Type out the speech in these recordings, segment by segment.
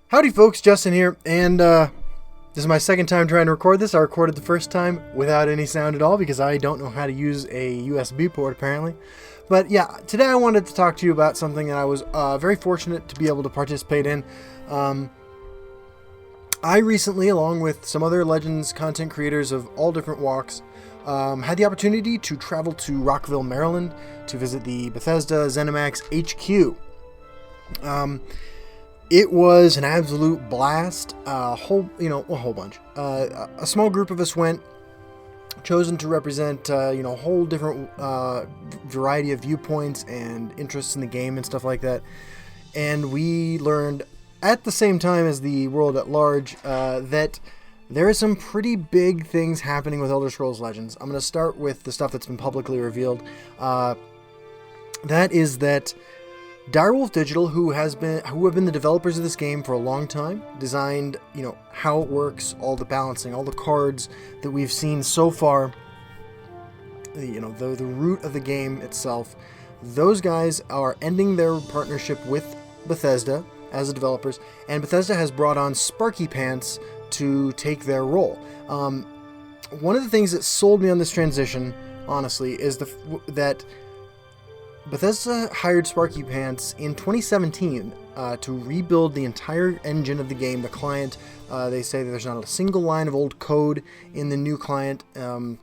Howdy folks, Justin here, and this is my second time trying to record this. I recorded the first time without any sound at all because I don't know how to use a USB port apparently. But yeah, today I wanted to talk to you about something that I was very fortunate to be able to participate in. I recently, along with some other Legends content creators of all different walks, had the opportunity to travel to Rockville, Maryland to visit the Bethesda ZeniMax HQ. It was an absolute blast. A whole bunch. A small group of us went, chosen to represent, a whole different variety of viewpoints and interests in the game and stuff like that. And we learned, at the same time as the world at large, that there are some pretty big things happening with Elder Scrolls Legends. I'm going to start with the stuff that's been publicly revealed. That is that Direwolf Digital, who have been the developers of this game for a long time, designed, how it works, all the balancing, all the cards that we've seen so far, the root of the game itself. Those guys are ending their partnership with Bethesda as the developers, and Bethesda has brought on Sparky Pants to take their role. One of the things that sold me on this transition, honestly, is that Bethesda hired Sparky Pants in 2017 to rebuild the entire engine of the game, the client. They say that there's not a single line of old code in the new client. And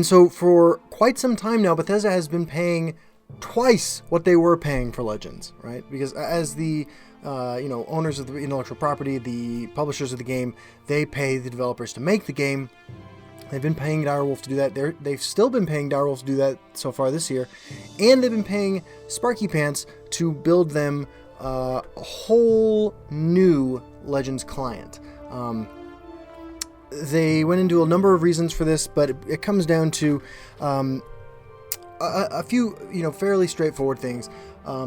so for quite some time now, Bethesda has been paying twice what they were paying for Legends, right? Because as the owners of the intellectual property, the publishers of the game, they pay the developers to make the game. They've been paying Direwolf to do that. They've still been paying Direwolf to do that so far this year. And they've been paying Sparky Pants to build them a whole new Legends client. They went into a number of reasons for this, but it comes down to a few, fairly straightforward things.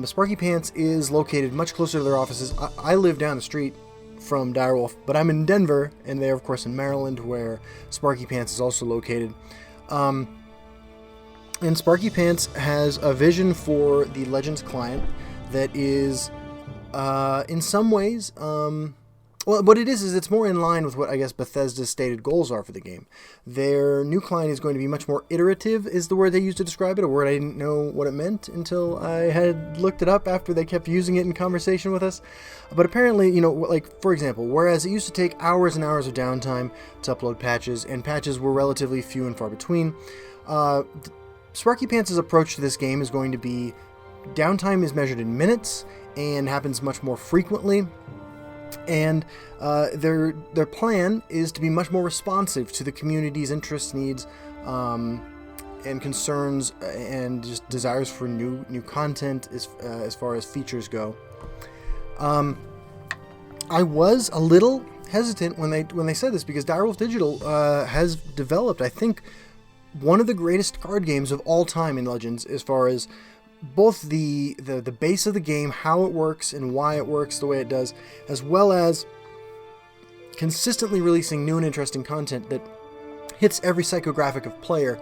Sparky Pants is located much closer to their offices. I live down the street from Direwolf, but I'm in Denver, and they're of course in Maryland, where Sparky Pants is also located. And Sparky Pants has a vision for the Legends client that is, in some ways, what it is it's more in line with what I guess Bethesda's stated goals are for the game. Their new client is going to be much more iterative, is the word they used to describe it, a word I didn't know what it meant until I had looked it up after they kept using it in conversation with us. But apparently, for example, whereas it used to take hours and hours of downtime to upload patches, and patches were relatively few and far between, Sparky Pants' approach to this game is going to be downtime is measured in minutes and happens much more frequently. And their plan is to be much more responsive to the community's interests, needs, and concerns, and just desires for new content as far as features go. I was a little hesitant when they said this, because Direwolf Digital has developed, I think, one of the greatest card games of all time in Legends, as far as both the base of the game, how it works and why it works the way it does, as well as consistently releasing new and interesting content that hits every psychographic of player.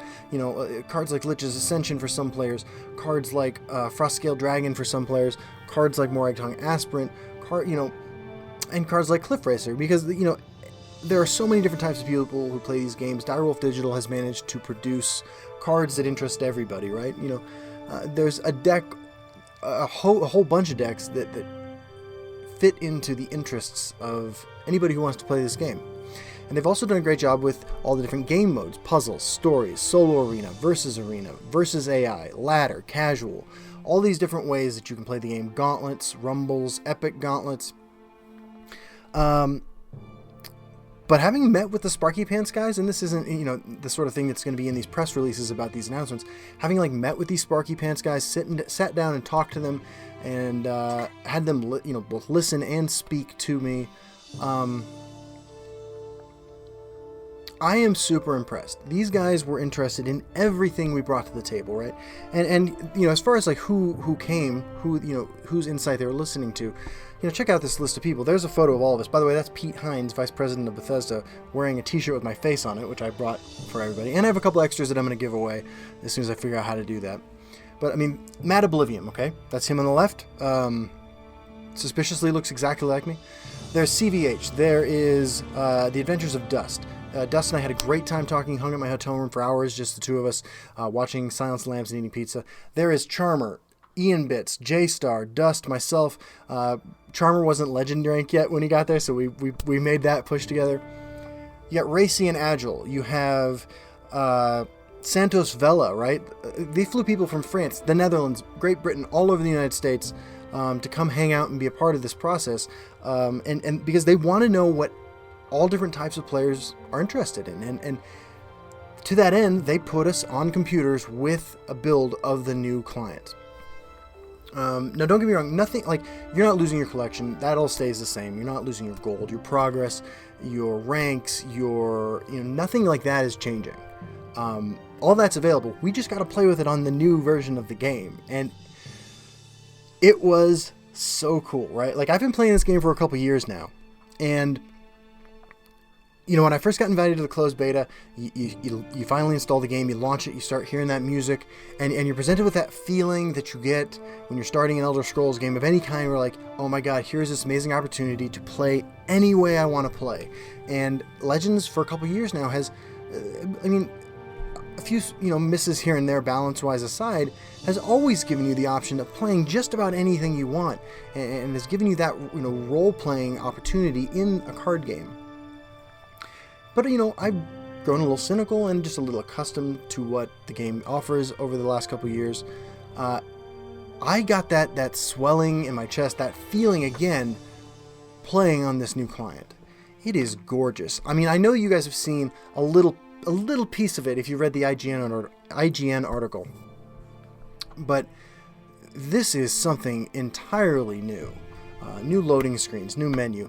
Cards like Lich's Ascension for some players, cards like Frostscale Dragon for some players, cards like Morag Tongue Aspirant, and cards like Cliff Racer, because there are so many different types of people who play these games. Direwolf Digital has managed to produce cards that interest everybody, right? There's a deck, a whole bunch of decks that fit into the interests of anybody who wants to play this game. And they've also done a great job with all the different game modes: puzzles, stories, solo arena, versus AI, ladder, casual, all these different ways that you can play the game. Gauntlets, rumbles, epic gauntlets. But having met with the Sparky Pants guys, and this isn't, the sort of thing that's going to be in these press releases about these announcements, having met with these Sparky Pants guys, sat down and talked to them, and had them, both listen and speak to me, I am super impressed. These guys were interested in everything we brought to the table, right? And as far as who came, whose insight they were listening to, check out this list of people. There's a photo of all of us. By the way, that's Pete Hines, Vice President of Bethesda, wearing a t-shirt with my face on it, which I brought for everybody. And I have a couple extras that I'm going to give away as soon as I figure out how to do that. But, I mean, Matt Oblivion, okay? That's him on the left. Suspiciously looks exactly like me. There's CVH. There is The Adventures of Dust. Dust and I had a great time talking, hung at my hotel room for hours, just the two of us, watching Silence of the Lambs and eating pizza. There is Charmer, Ian Bits, J-Star, Dust, myself. Charmer wasn't legend rank yet when he got there, so we made that push together. You got Racy and Agile. You have Santos Vela, right? They flew people from France, the Netherlands, Great Britain, all over the United States to come hang out and be a part of this process. And because they want to know what all different types of players are interested in. And to that end, they put us on computers with a build of the new client. Now, don't get me wrong, nothing like you're not losing your collection. That all stays the same. You're not losing your gold, your progress, your ranks, nothing like that is changing. All that's available. We just got to play with it on the new version of the game. And it was so cool, right? Like, I've been playing this game for a couple years now. And when I first got invited to the closed beta, you finally install the game, you launch it, you start hearing that music, and you're presented with that feeling that you get when you're starting an Elder Scrolls game of any kind, where like, oh my god, here's this amazing opportunity to play any way I want to play. And Legends, for a couple years now, has, a few misses here and there balance-wise aside, has always given you the option of playing just about anything you want, and has given you that role-playing opportunity in a card game. But, I've grown a little cynical and just a little accustomed to what the game offers over the last couple years. I got that swelling in my chest, that feeling again, playing on this new client. It is gorgeous. I mean, I know you guys have seen a little piece of it if you read the IGN article. But this is something entirely new. New loading screens, new menu.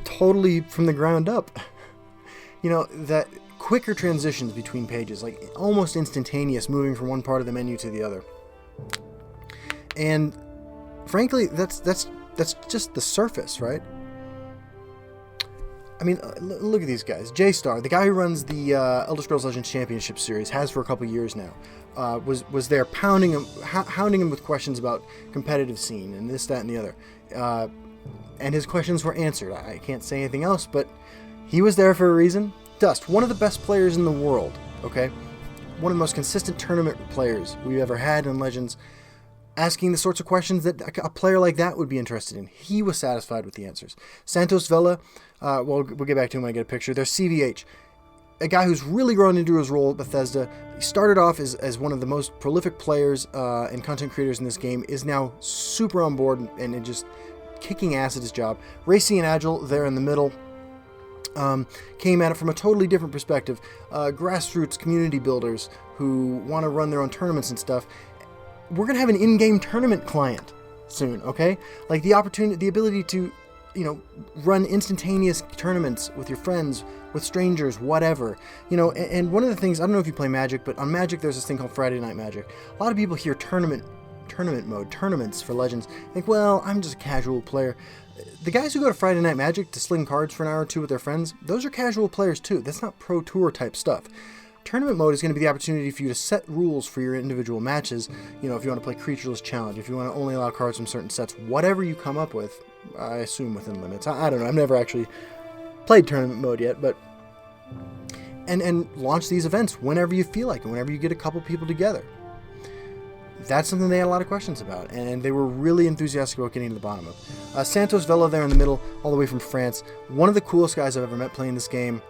Totally from the ground up. That quicker transitions between pages, like almost instantaneous, moving from one part of the menu to the other. And frankly, that's just the surface, right? I mean, look at these guys. J-Star, the guy who runs the Elder Scrolls Legends Championship Series, has for a couple years now, was there hounding him with questions about competitive scene and this, that, and the other. And his questions were answered. I can't say anything else, but he was there for a reason. Dust, one of the best players in the world, okay? One of the most consistent tournament players we've ever had in Legends, asking the sorts of questions that a player like that would be interested in. He was satisfied with the answers. Santos Vela, we'll get back to him when I get a picture. There's CVH, a guy who's really grown into his role at Bethesda. He started off as one of the most prolific players and content creators in this game, is now super on board and just kicking ass at his job. Racy and Agile, there in the middle, came at it from a totally different perspective. Grassroots community builders who want to run their own tournaments and stuff. We're going to have an in-game tournament client soon, okay? Like the ability to, run instantaneous tournaments with your friends, with strangers, whatever. And one of the things, I don't know if you play Magic, but on Magic there's this thing called Friday Night Magic. A lot of people hear tournament mode, tournaments for Legends, think, well, I'm just a casual player. The guys who go to Friday Night Magic to sling cards for an hour or two with their friends, those are casual players too. That's not pro tour type stuff. Tournament mode is going to be the opportunity for you to set rules for your individual matches. If you want to play Creatureless Challenge, if you want to only allow cards from certain sets, whatever you come up with, I assume within limits. I don't know. I've never actually played tournament mode yet, but and launch these events whenever you feel like it, whenever you get a couple people together. That's something they had a lot of questions about, and they were really enthusiastic about getting to the bottom of. Santos Vela there in the middle, all the way from France. One of the coolest guys I've ever met playing this game.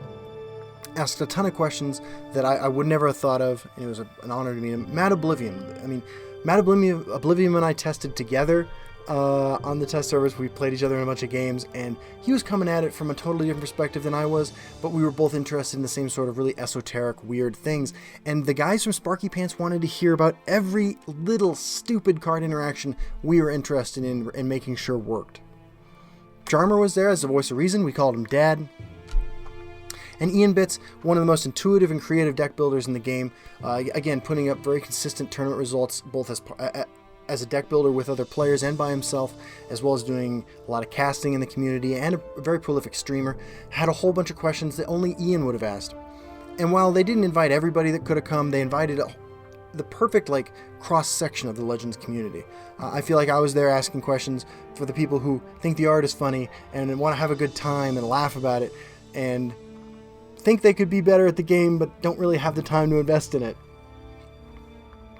Asked a ton of questions that I would never have thought of, and it was an honor to meet him. Matt Oblivion. Matt Oblivion and I tested together on the test servers. We played each other in a bunch of games, and he was coming at it from a totally different perspective than I was, but we were both interested in the same sort of really esoteric, weird things. And the guys from Sparky Pants wanted to hear about every little stupid card interaction we were interested in and making sure worked. Charmer was there as the voice of reason. We called him Dad. And Ian Bits, one of the most intuitive and creative deck builders in the game, again, putting up very consistent tournament results, both as a deck builder with other players and by himself, as well as doing a lot of casting in the community, and a very prolific streamer, had a whole bunch of questions that only Ian would have asked. And while they didn't invite everybody that could have come, they invited the perfect cross-section of the Legends community. I feel like I was there asking questions for the people who think the art is funny and want to have a good time and laugh about it, and think they could be better at the game but don't really have the time to invest in it.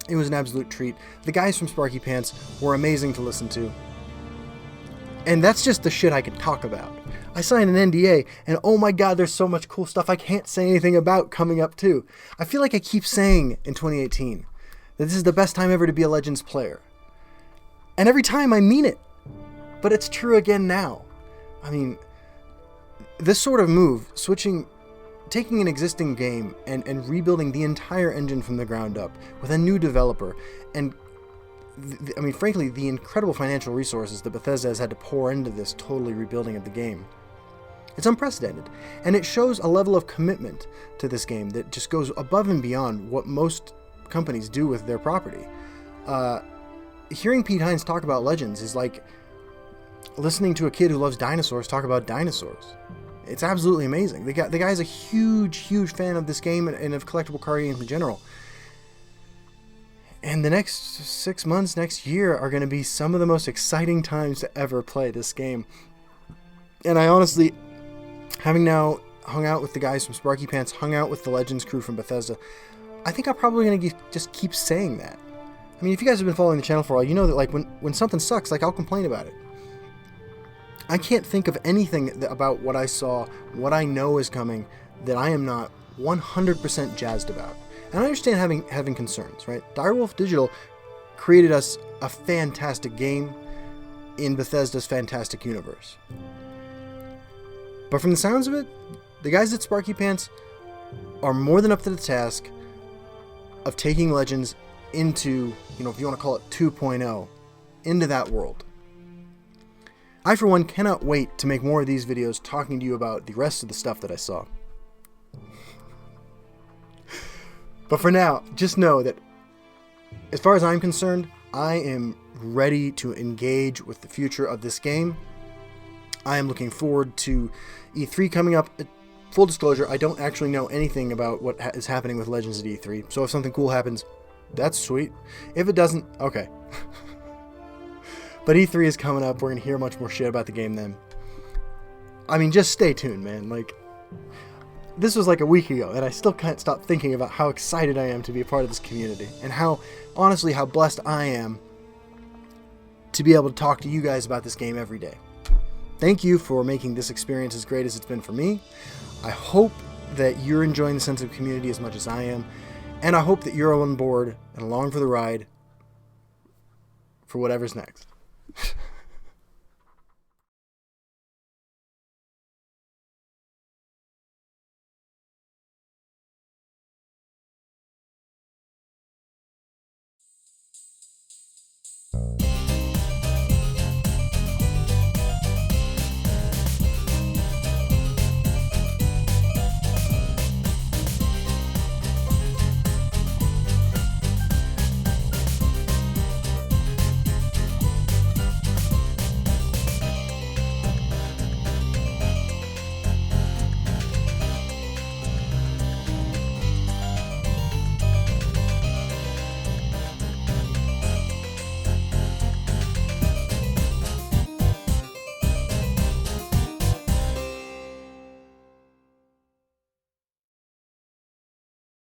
It was an absolute treat. The guys from Sparky Pants were amazing to listen to. And that's just the shit I can talk about. I signed an NDA, and oh my god, there's so much cool stuff I can't say anything about coming up too. I feel like I keep saying in 2018 that this is the best time ever to be a Legends player. And every time I mean it. But it's true again now. I mean, this sort of move, taking an existing game and rebuilding the entire engine from the ground up with a new developer, and frankly, the incredible financial resources that Bethesda has had to pour into this totally rebuilding of the game. It's unprecedented, and it shows a level of commitment to this game that just goes above and beyond what most companies do with their property. Hearing Pete Hines talk about Legends is like listening to a kid who loves dinosaurs talk about dinosaurs. It's absolutely amazing. The guy's a huge, huge fan of this game and of collectible card games in general. And the next 6 months, next year, are going to be some of the most exciting times to ever play this game. And I honestly, having now hung out with the guys from Sparky Pants, hung out with the Legends crew from Bethesda, I think I'm probably going to just keep saying that. I mean, if you guys have been following the channel for a while, you know that when something sucks, I'll complain about it. I can't think of anything about what I saw, what I know is coming, that I am not 100% jazzed about. And I understand having concerns, right? Direwolf Digital created us a fantastic game in Bethesda's fantastic universe. But from the sounds of it, the guys at Sparky Pants are more than up to the task of taking Legends into, if you want to call it 2.0, into that world. I, for one, cannot wait to make more of these videos talking to you about the rest of the stuff that I saw. But for now, just know that, as far as I'm concerned, I am ready to engage with the future of this game. I am looking forward to E3 coming up. Full disclosure, I don't actually know anything about what is happening with Legends at E3, so if something cool happens, that's sweet. If it doesn't, okay. But E3 is coming up. We're going to hear much more shit about the game then. I mean, just stay tuned, man. This was a week ago, and I still can't stop thinking about how excited I am to be a part of this community, and how blessed I am to be able to talk to you guys about this game every day. Thank you for making this experience as great as it's been for me. I hope that you're enjoying the sense of community as much as I am, and I hope that you're on board and along for the ride for whatever's next.